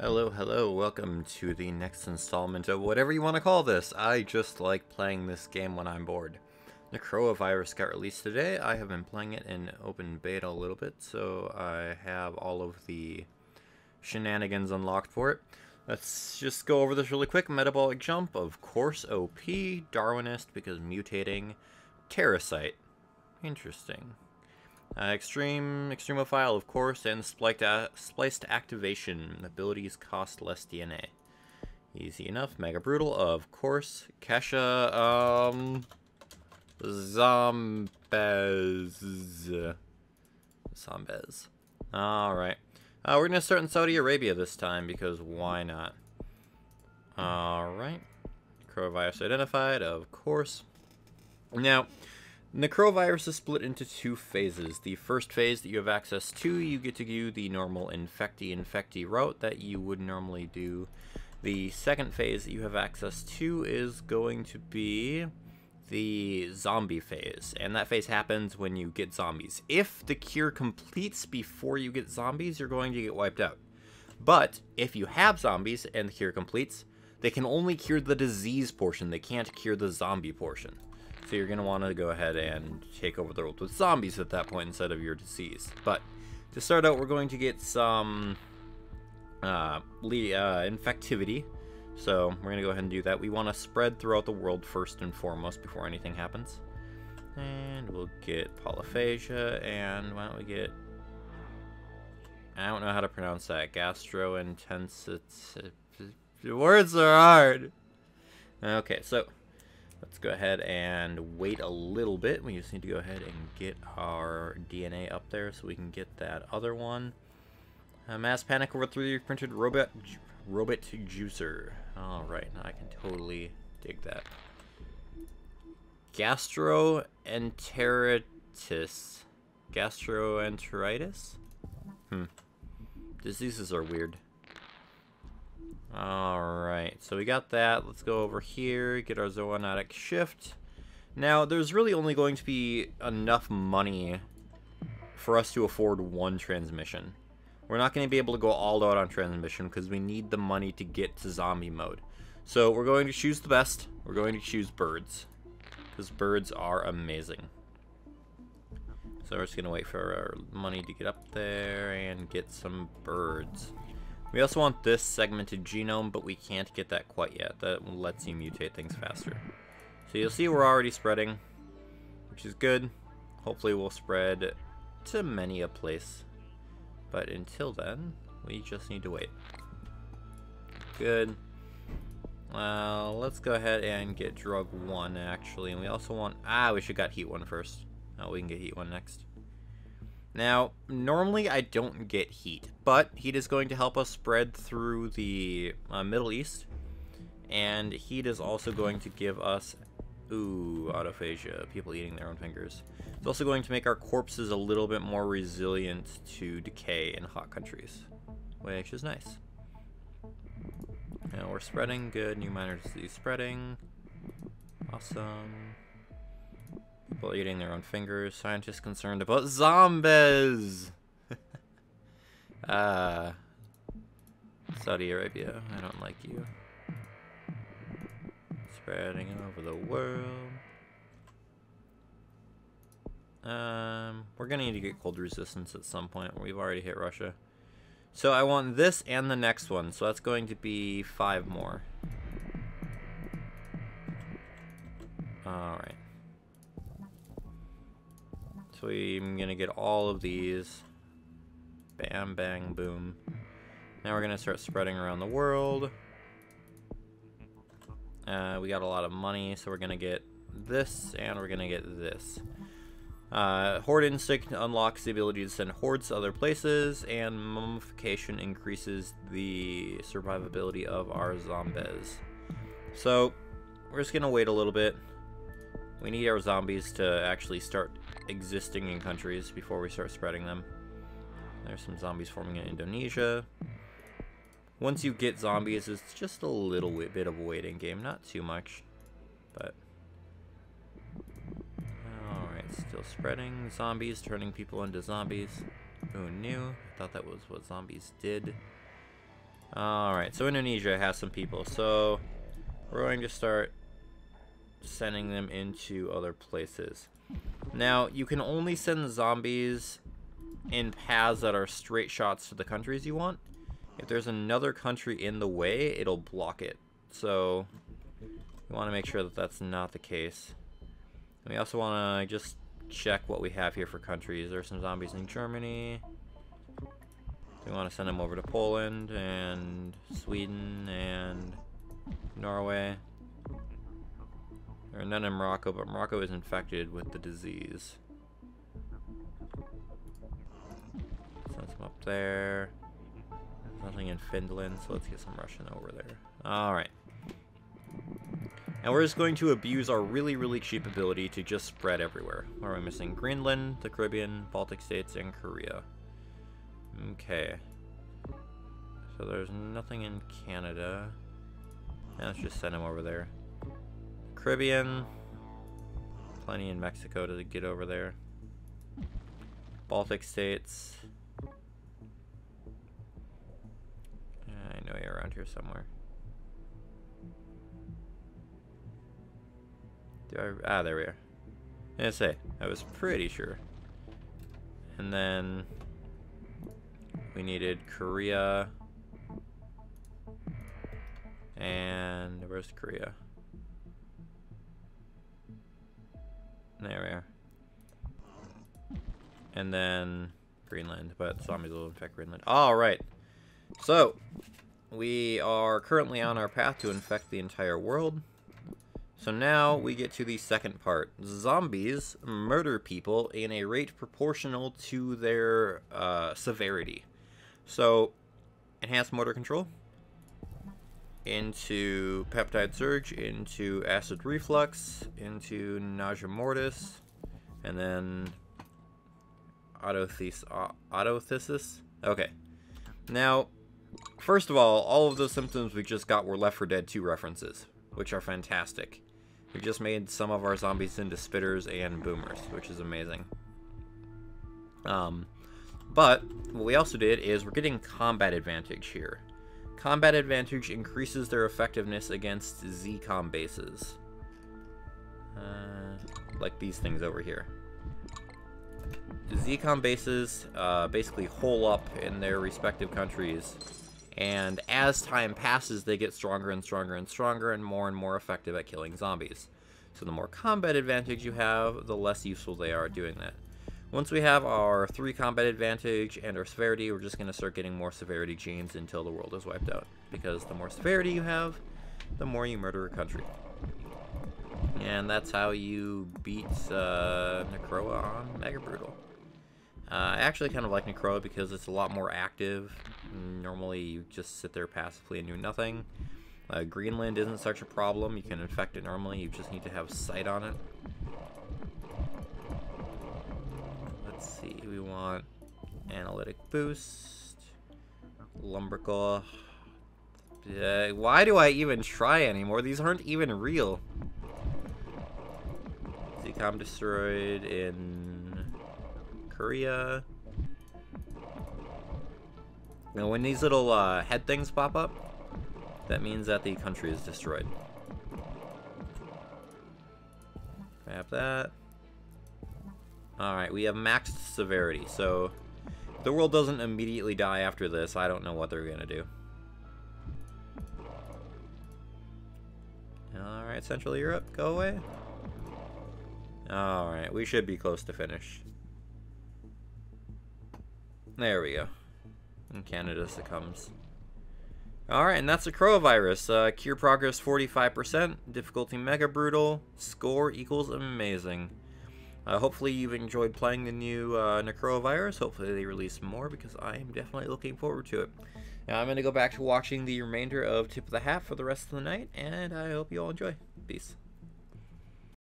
Hello, hello, welcome to the next installment of whatever you want to call this. I just like playing this game when I'm bored. Necroa Virus got released today. I have been playing it in open beta a little bit, so I have all of the shenanigans unlocked for it. Let's just go over this really quick. Metabolic Jump, of course, OP. Darwinist, because mutating. Terracite. Interesting. Extremophile, of course, and spliced activation. Abilities cost less DNA. Easy enough. Mega Brutal, of course. Kesha, Zombies. Alright. We're gonna start in Saudi Arabia this time, because why not? Alright. Coronavirus identified, of course. Now, Necrovirus is split into two phases. The first phase that you have access to, you get to do the normal infecty route that you would normally do. The second phase that you have access to is going to be the zombie phase, and that phase happens when you get zombies. If the cure completes before you get zombies, you're going to get wiped out. But if you have zombies and the cure completes, they can only cure the disease portion. They can't cure the zombie portion. So you're going to want to go ahead and take over the world with zombies at that point instead of your disease. But to start out, we're going to get some infectivity. So we're going to go ahead and do that. We want to spread throughout the world first and foremost before anything happens. And we'll get polyphagia, and why don't we get... I don't know how to pronounce that. Gastrointestinal... The words are hard. Okay, so... let's go ahead and wait a little bit. We just need to go ahead and get our DNA up there so we can get that other one. Mass panic over 3D printed robot juicer. Alright, I can totally dig that. Gastroenteritis. Gastroenteritis? Diseases are weird. Alright, so we got that. Let's go over here, get our zoonotic shift. Now, there's really only going to be enough money for us to afford one transmission. We're not going to be able to go all out on transmission because we need the money to get to zombie mode. So we're going to choose the best. We're going to choose birds, because birds are amazing. So we're just going to wait for our money to get up there and get some birds. We also want this segmented genome, but we can't get that quite yet. That lets you mutate things faster. So you'll see we're already spreading, which is good. Hopefully we'll spread to many a place. But until then, we just need to wait. Good. Let's go ahead and get drug 1, actually. And we also want... we should got heat 1 first. We can get heat 1 next. Now, normally I don't get heat, but heat is going to help us spread through the Middle East, and heat is also going to give us, autophagia, people eating their own fingers. It's also going to make our corpses a little bit more resilient to decay in hot countries, which is nice. Now we're spreading, good, new minor disease spreading, awesome. People eating their own fingers. Scientists concerned about zombies. Saudi Arabia, I don't like you. Spreading over the world. We're gonna need to get cold resistance at some point. We've already hit Russia. So I want this and the next one. So that's going to be 5 more. Alright. So I'm going to get all of these. Bam, bang, boom. Now we're going to start spreading around the world. We got a lot of money, so we're going to get this, and we're going to get this. Horde Instinct unlocks the ability to send hordes to other places, and Mummification increases the survivability of our zombies. So, we're just going to wait a little bit. We need our zombies to actually start existing in countries before we start spreading them. There's some zombies forming in Indonesia. Once you get zombies, it's just a little bit of a waiting game. Not too much, but... Alright, still spreading. Zombies, turning people into zombies. Who knew? I thought that was what zombies did. Alright, so Indonesia has some people. So we're going to start sending them into other places. Now, you can only send zombies in paths that are straight shots to the countries you want. If there's another country in the way, it'll block it. So we want to make sure that that's not the case. And we also want to just check what we have here for countries. There's some zombies in Germany. We want to send them over to Poland and Sweden and Norway. There are none in Morocco, but Morocco is infected with the disease. Send some up there. Nothing in Finland, so let's get some Russian over there. Alright. And we're just going to abuse our really, really cheap ability to just spread everywhere. What are we missing? Greenland, the Caribbean, Baltic States, and Korea. Okay. So there's nothing in Canada. Now let's just send them over there. Caribbean. Plenty in Mexico to get over there. Baltic States. I know you're around here somewhere. There we are. I say, I was pretty sure. And then we needed Korea. And where's Korea? There we are. And then Greenland, but zombies will infect Greenland. Alright. So, we are currently on our path to infect the entire world. So now we get to the second part. Zombies murder people in a rate proportional to their severity. So, enhanced motor control, into peptide surge, into acid reflux, into nausea mortis, and then autothesis. Okay. Now, first of all of those symptoms we just got were Left 4 Dead 2 references, which are fantastic. We just made some of our zombies into spitters and boomers, which is amazing. But what we also did is we're getting combat advantage here. Combat advantage increases their effectiveness against ZCOM bases. Like these things over here. ZCOM bases basically hole up in their respective countries, and as time passes they get stronger and stronger and stronger and more effective at killing zombies. So the more combat advantage you have, the less useful they are at doing that. Once we have our 3 combat advantage and our severity, we're just going to start getting more severity genes until the world is wiped out. Because the more severity you have, the more you murder a country. And that's how you beat Necroa on Mega Brutal. I actually kind of like Necroa because it's a lot more active. Normally you just sit there passively and do nothing. Greenland isn't such a problem. You can infect it normally, you just need to have sight on it. Let's see, we want analytic boost, lumbrical. Why do I even try anymore? These aren't even real. ZCOM destroyed in Korea. Now when these little head things pop up, that means that the country is destroyed. Grab that. Alright, we have maxed severity, so if the world doesn't immediately die after this, I don't know what they're gonna do. Alright, Central Europe, go away. Alright, we should be close to finish. There we go. And Canada succumbs. Alright, and that's the coronavirus. Cure progress 45%, difficulty mega brutal, score equals amazing. Hopefully you've enjoyed playing the new Necrovirus. Hopefully they release more, because I am definitely looking forward to it. Now I'm going to go back to watching the remainder of Tip of the Hat for the rest of the night, and I hope you all enjoy. Peace.